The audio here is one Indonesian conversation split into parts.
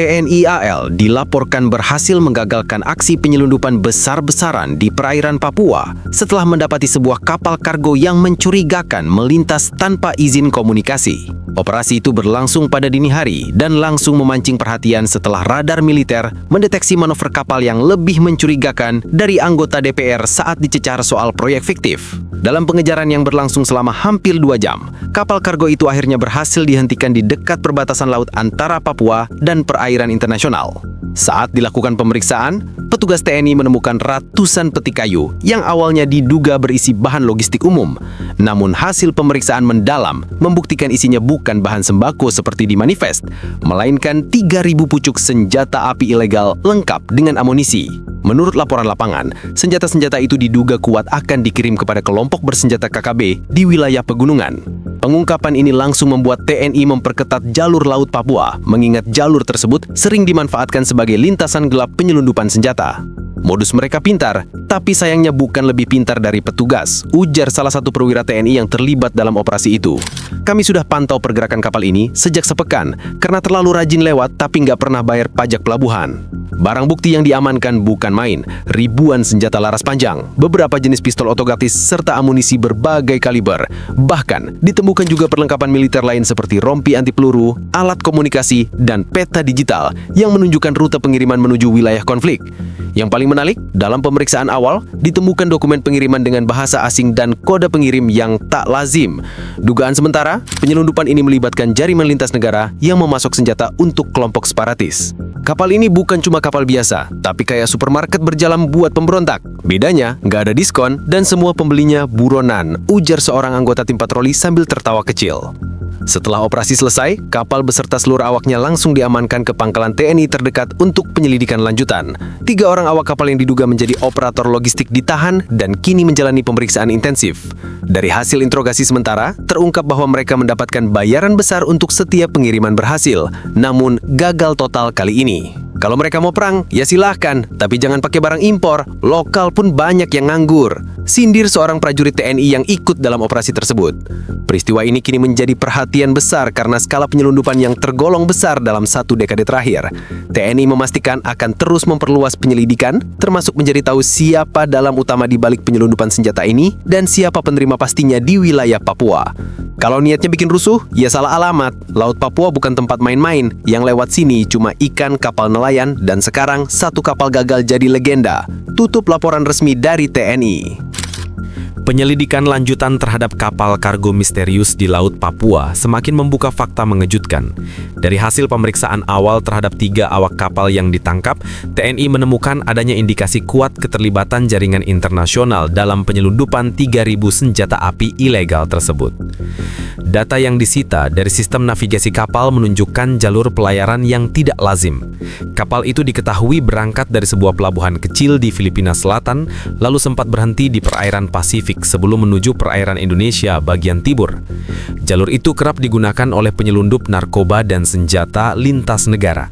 TNI AL dilaporkan berhasil menggagalkan aksi penyelundupan besar-besaran di perairan Papua setelah mendapati sebuah kapal kargo yang mencurigakan melintas tanpa izin komunikasi. Operasi itu berlangsung pada dini hari dan langsung memancing perhatian setelah radar militer mendeteksi manuver kapal yang lebih mencurigakan dari anggota DPR saat dicecar soal proyek fiktif. Dalam pengejaran yang berlangsung selama hampir 2 jam, kapal kargo itu akhirnya berhasil dihentikan di dekat perbatasan laut antara Papua dan perairan internasional. Saat dilakukan pemeriksaan, petugas TNI menemukan ratusan peti kayu yang awalnya diduga berisi bahan logistik umum. Namun hasil pemeriksaan mendalam membuktikan isinya bukan bahan sembako seperti di manifest, melainkan 3.000 pucuk senjata api ilegal lengkap dengan amunisi. Menurut laporan lapangan, senjata-senjata itu diduga kuat akan dikirim kepada kelompok bersenjata KKB di wilayah pegunungan. Pengungkapan ini langsung membuat TNI memperketat jalur laut Papua, mengingat jalur tersebut sering dimanfaatkan sebagai lintasan gelap penyelundupan senjata. Modus mereka pintar, tapi sayangnya bukan lebih pintar dari petugas, ujar salah satu perwira TNI yang terlibat dalam operasi itu. Kami sudah pantau pergerakan kapal ini sejak sepekan, karena terlalu rajin lewat tapi nggak pernah bayar pajak pelabuhan. Barang bukti yang diamankan bukan main, ribuan senjata laras panjang, beberapa jenis pistol otomatis, serta amunisi berbagai kaliber. Bahkan, ditemukan juga perlengkapan militer lain seperti rompi anti peluru, alat komunikasi, dan peta digital yang menunjukkan rute pengiriman menuju wilayah konflik. Yang paling menarik, dalam pemeriksaan awal, ditemukan dokumen pengiriman dengan bahasa asing dan kode pengirim yang tak lazim. Dugaan sementara, penyelundupan ini melibatkan jaringan lintas negara yang memasok senjata untuk kelompok separatis. Kapal ini bukan cuma kapal biasa, tapi kayak supermarket berjalan buat pemberontak. Bedanya, nggak ada diskon dan semua pembelinya buronan, ujar seorang anggota tim patroli sambil tertawa kecil. Setelah operasi selesai, kapal beserta seluruh awaknya langsung diamankan ke pangkalan TNI terdekat untuk penyelidikan lanjutan. 3 orang awak kapal yang diduga menjadi operator logistik ditahan dan kini menjalani pemeriksaan intensif. Dari hasil interogasi sementara, terungkap bahwa mereka mendapatkan bayaran besar untuk setiap pengiriman berhasil, namun gagal total kali ini. Kalau mereka mau perang, ya silahkan, tapi jangan pakai barang impor, lokal pun banyak yang nganggur. Sindir seorang prajurit TNI yang ikut dalam operasi tersebut. Peristiwa ini kini menjadi perhatian besar karena skala penyelundupan yang tergolong besar dalam 1 dekade terakhir. TNI memastikan akan terus memperluas penyelidikan, termasuk mencari tahu siapa dalam utama di balik penyelundupan senjata ini dan siapa penerima pastinya di wilayah Papua. Kalau niatnya bikin rusuh, ya salah alamat. Laut Papua bukan tempat main-main. Yang lewat sini cuma ikan, kapal nelayan, dan sekarang 1 kapal gagal jadi legenda. Tutup laporan resmi dari TNI. Penyelidikan lanjutan terhadap kapal kargo misterius di Laut Papua semakin membuka fakta mengejutkan. Dari hasil pemeriksaan awal terhadap 3 awak kapal yang ditangkap, TNI menemukan adanya indikasi kuat keterlibatan jaringan internasional dalam penyelundupan 3.000 senjata api ilegal tersebut. Data yang disita dari sistem navigasi kapal menunjukkan jalur pelayaran yang tidak lazim. Kapal itu diketahui berangkat dari sebuah pelabuhan kecil di Filipina Selatan, lalu sempat berhenti di perairan Pasifik sebelum menuju perairan Indonesia bagian timur. Jalur itu kerap digunakan oleh penyelundup narkoba dan senjata lintas negara.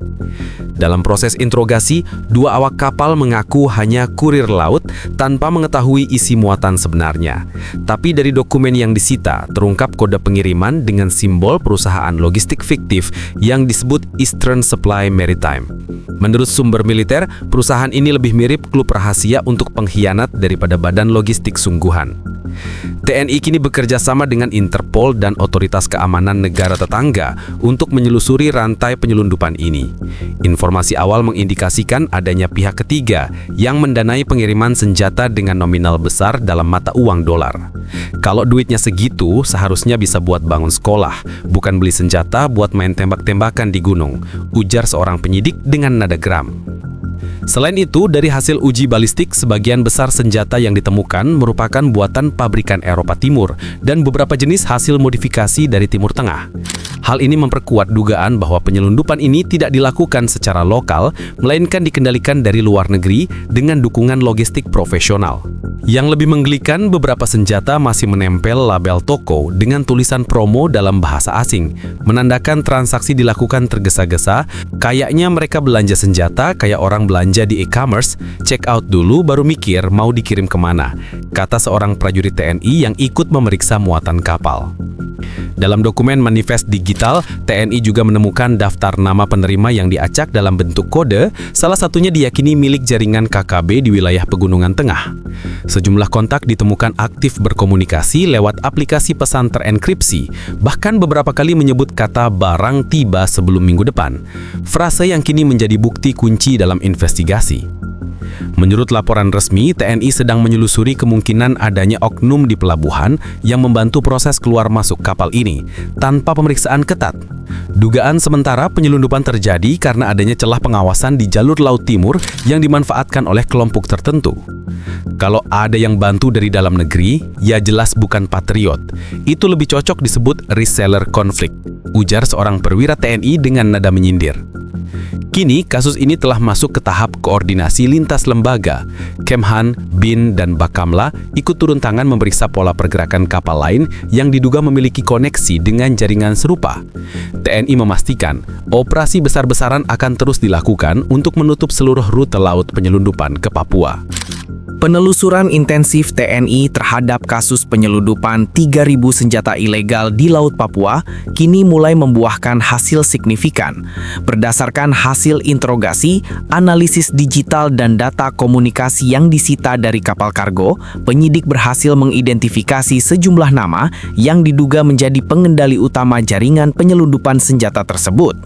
Dalam proses interogasi, 2 awak kapal mengaku hanya kurir laut tanpa mengetahui isi muatan sebenarnya. Tapi dari dokumen yang disita, terungkap kode pengiriman dengan simbol perusahaan logistik fiktif yang disebut Eastern Supply Maritime. Menurut sumber militer, perusahaan ini lebih mirip klub rahasia untuk pengkhianat daripada badan logistik sungguhan. TNI kini bekerja sama dengan Interpol dan otoritas keamanan negara tetangga untuk menyelusuri rantai penyelundupan ini. Informasi awal mengindikasikan adanya pihak ketiga yang mendanai pengiriman senjata dengan nominal besar dalam mata uang dolar. Kalau duitnya segitu, seharusnya bisa buat bangun sekolah, bukan beli senjata buat main tembak-tembakan di gunung, ujar seorang penyidik dengan nada geram. Selain itu, dari hasil uji balistik, sebagian besar senjata yang ditemukan merupakan buatan pabrikan Eropa Timur dan beberapa jenis hasil modifikasi dari Timur Tengah. Hal ini memperkuat dugaan bahwa penyelundupan ini tidak dilakukan secara lokal, melainkan dikendalikan dari luar negeri dengan dukungan logistik profesional. Yang lebih menggelikan, beberapa senjata masih menempel label toko dengan tulisan promo dalam bahasa asing, menandakan transaksi dilakukan tergesa-gesa, kayaknya mereka belanja senjata kayak orang belanja menjadi e-commerce, check out dulu baru mikir mau dikirim kemana, kata seorang prajurit TNI yang ikut memeriksa muatan kapal. Dalam dokumen manifest digital, TNI juga menemukan daftar nama penerima yang diacak dalam bentuk kode, salah satunya diyakini milik jaringan KKB di wilayah Pegunungan Tengah. Sejumlah kontak ditemukan aktif berkomunikasi lewat aplikasi pesan terenkripsi, bahkan beberapa kali menyebut kata barang tiba sebelum minggu depan. Frase yang kini menjadi bukti kunci dalam investigasi. Menurut laporan resmi, TNI sedang menyelusuri kemungkinan adanya oknum di pelabuhan yang membantu proses keluar masuk kapal ini, tanpa pemeriksaan ketat. Dugaan sementara penyelundupan terjadi karena adanya celah pengawasan di jalur Laut Timur yang dimanfaatkan oleh kelompok tertentu. Kalau ada yang bantu dari dalam negeri, ya jelas bukan patriot. Itu lebih cocok disebut reseller konflik, ujar seorang perwira TNI dengan nada menyindir. Kini, kasus ini telah masuk ke tahap koordinasi lintas lembaga. Kemhan, BIN, dan Bakamla ikut turun tangan memeriksa pola pergerakan kapal lain yang diduga memiliki koneksi dengan jaringan serupa. TNI memastikan, operasi besar-besaran akan terus dilakukan untuk menutup seluruh rute laut penyelundupan ke Papua. Penelusuran intensif TNI terhadap kasus penyelundupan 3.000 senjata ilegal di Laut Papua kini mulai membuahkan hasil signifikan. Berdasarkan hasil interogasi, analisis digital dan data komunikasi yang disita dari kapal kargo, penyidik berhasil mengidentifikasi sejumlah nama yang diduga menjadi pengendali utama jaringan penyelundupan senjata tersebut.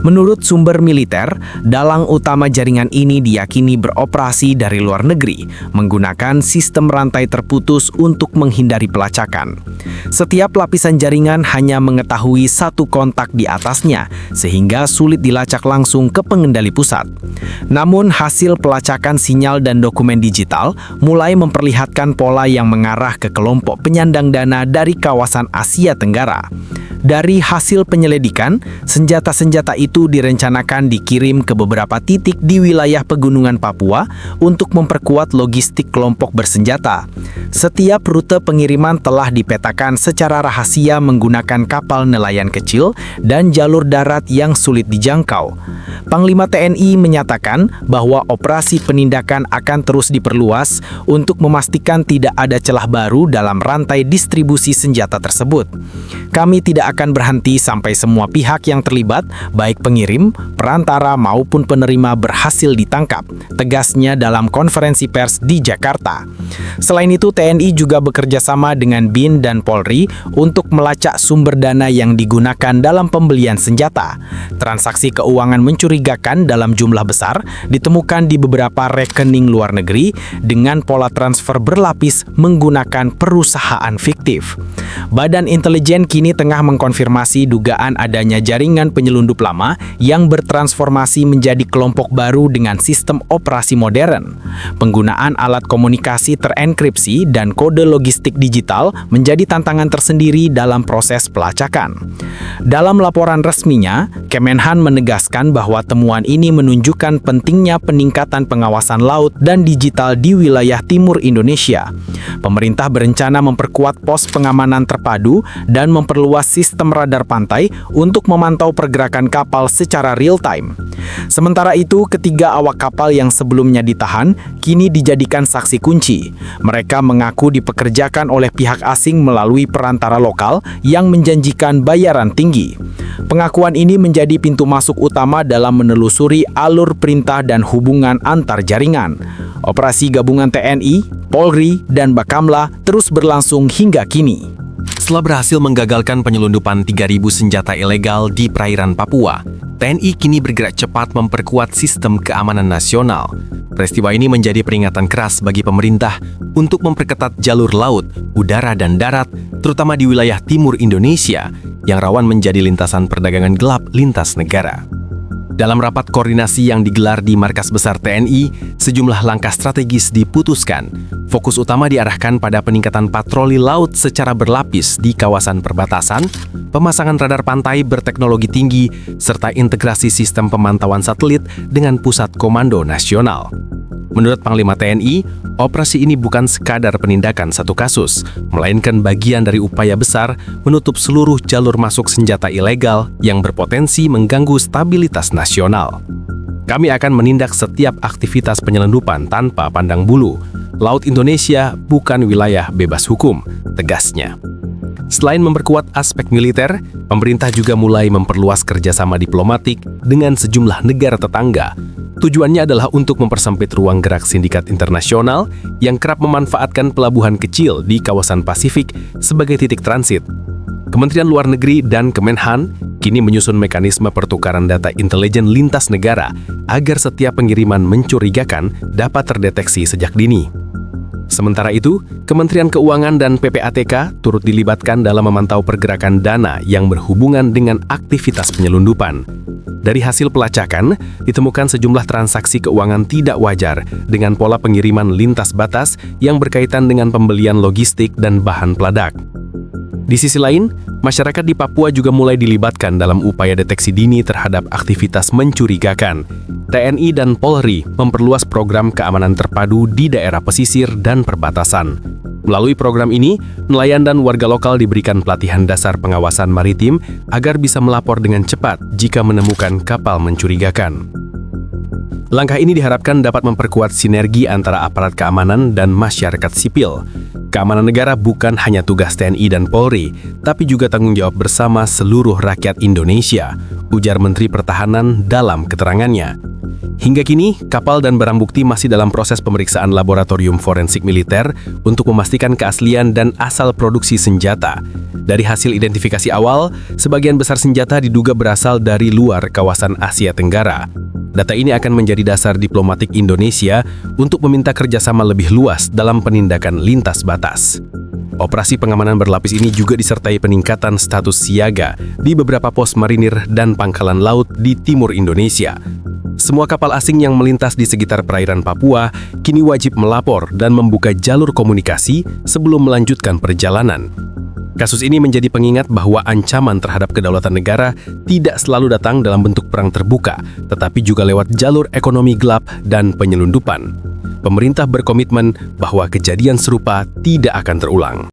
Menurut sumber militer, dalang utama jaringan ini diyakini beroperasi dari luar negeri, menggunakan sistem rantai terputus untuk menghindari pelacakan. Setiap lapisan jaringan hanya mengetahui satu kontak di atasnya, sehingga sulit dilacak langsung ke pengendali pusat. Namun, hasil pelacakan sinyal dan dokumen digital mulai memperlihatkan pola yang mengarah ke kelompok penyandang dana dari kawasan Asia Tenggara. Dari hasil penyelidikan, senjata-senjata itu direncanakan dikirim ke beberapa titik di wilayah Pegunungan Papua untuk memperkuat logistik kelompok bersenjata. Setiap rute pengiriman telah dipetakan secara rahasia menggunakan kapal nelayan kecil dan jalur darat yang sulit dijangkau. Panglima TNI menyatakan bahwa operasi penindakan akan terus diperluas untuk memastikan tidak ada celah baru dalam rantai distribusi senjata tersebut. Kami tidak akan berhenti sampai semua pihak yang terlibat, baik pengirim, perantara maupun penerima berhasil ditangkap, tegasnya dalam konferensi pers di Jakarta. Selain itu, TNI juga bekerja sama dengan BIN dan Polri untuk melacak sumber dana yang digunakan dalam pembelian senjata. Transaksi keuangan mencurigakan dalam jumlah besar ditemukan di beberapa rekening luar negeri dengan pola transfer berlapis menggunakan perusahaan fiktif. Badan Intelijen kini tengah mengkonfirmasi dugaan adanya jaringan penyelundup lama yang bertransformasi menjadi kelompok baru dengan sistem operasi modern. Penggunaan alat komunikasi terenkripsi dan kode logistik digital menjadi tantangan tersendiri dalam proses pelacakan. Dalam laporan resminya, Kemenhan menegaskan bahwa temuan ini menunjukkan pentingnya peningkatan pengawasan laut dan digital di wilayah timur Indonesia. Pemerintah berencana memperkuat pos pengamanan terpadu dan memperluas sistem radar pantai untuk memantau pergerakan kapal secara real-time. Sementara itu, ketiga awak kapal yang sebelumnya ditahan kini dijadikan saksi kunci. Mereka mengaku dipekerjakan oleh pihak asing melalui perantara lokal yang menjanjikan bayaran tinggi. Pengakuan ini menjadi pintu masuk utama dalam menelusuri alur perintah dan hubungan antar jaringan. Operasi gabungan TNI, Polri, dan Bakamla terus berlangsung hingga kini. Setelah berhasil menggagalkan penyelundupan 3.000 senjata ilegal di perairan Papua, TNI kini bergerak cepat memperkuat sistem keamanan nasional. Peristiwa ini menjadi peringatan keras bagi pemerintah untuk memperketat jalur laut, udara, dan darat, terutama di wilayah timur Indonesia, yang rawan menjadi lintasan perdagangan gelap lintas negara. Dalam rapat koordinasi yang digelar di Markas Besar TNI, sejumlah langkah strategis diputuskan. Fokus utama diarahkan pada peningkatan patroli laut secara berlapis di kawasan perbatasan, pemasangan radar pantai berteknologi tinggi, serta integrasi sistem pemantauan satelit dengan pusat komando nasional. Menurut Panglima TNI, operasi ini bukan sekadar penindakan satu kasus, melainkan bagian dari upaya besar menutup seluruh jalur masuk senjata ilegal yang berpotensi mengganggu stabilitas nasional. Kami akan menindak setiap aktivitas penyelundupan tanpa pandang bulu. Laut Indonesia bukan wilayah bebas hukum, tegasnya. Selain memperkuat aspek militer, pemerintah juga mulai memperluas kerjasama diplomatik dengan sejumlah negara tetangga. Tujuannya adalah untuk mempersempit ruang gerak sindikat internasional yang kerap memanfaatkan pelabuhan kecil di kawasan Pasifik sebagai titik transit. Kementerian Luar Negeri dan Kemenhan kini menyusun mekanisme pertukaran data intelijen lintas negara agar setiap pengiriman mencurigakan dapat terdeteksi sejak dini. Sementara itu, Kementerian Keuangan dan PPATK turut dilibatkan dalam memantau pergerakan dana yang berhubungan dengan aktivitas penyelundupan. Dari hasil pelacakan, ditemukan sejumlah transaksi keuangan tidak wajar dengan pola pengiriman lintas batas yang berkaitan dengan pembelian logistik dan bahan peledak. Di sisi lain, masyarakat di Papua juga mulai dilibatkan dalam upaya deteksi dini terhadap aktivitas mencurigakan. TNI dan Polri memperluas program keamanan terpadu di daerah pesisir dan perbatasan. Melalui program ini, nelayan dan warga lokal diberikan pelatihan dasar pengawasan maritim agar bisa melapor dengan cepat jika menemukan kapal mencurigakan. Langkah ini diharapkan dapat memperkuat sinergi antara aparat keamanan dan masyarakat sipil. Keamanan negara bukan hanya tugas TNI dan Polri, tapi juga tanggung jawab bersama seluruh rakyat Indonesia, ujar Menteri Pertahanan dalam keterangannya. Hingga kini, kapal dan barang bukti masih dalam proses pemeriksaan laboratorium forensik militer untuk memastikan keaslian dan asal produksi senjata. Dari hasil identifikasi awal, sebagian besar senjata diduga berasal dari luar kawasan Asia Tenggara. Data ini akan menjadi dasar diplomatik Indonesia untuk meminta kerjasama lebih luas dalam penindakan lintas batas. Operasi pengamanan berlapis ini juga disertai peningkatan status siaga di beberapa pos marinir dan pangkalan laut di timur Indonesia. Semua kapal asing yang melintas di sekitar perairan Papua kini wajib melapor dan membuka jalur komunikasi sebelum melanjutkan perjalanan. Kasus ini menjadi pengingat bahwa ancaman terhadap kedaulatan negara tidak selalu datang dalam bentuk perang terbuka, tetapi juga lewat jalur ekonomi gelap dan penyelundupan. Pemerintah berkomitmen bahwa kejadian serupa tidak akan terulang.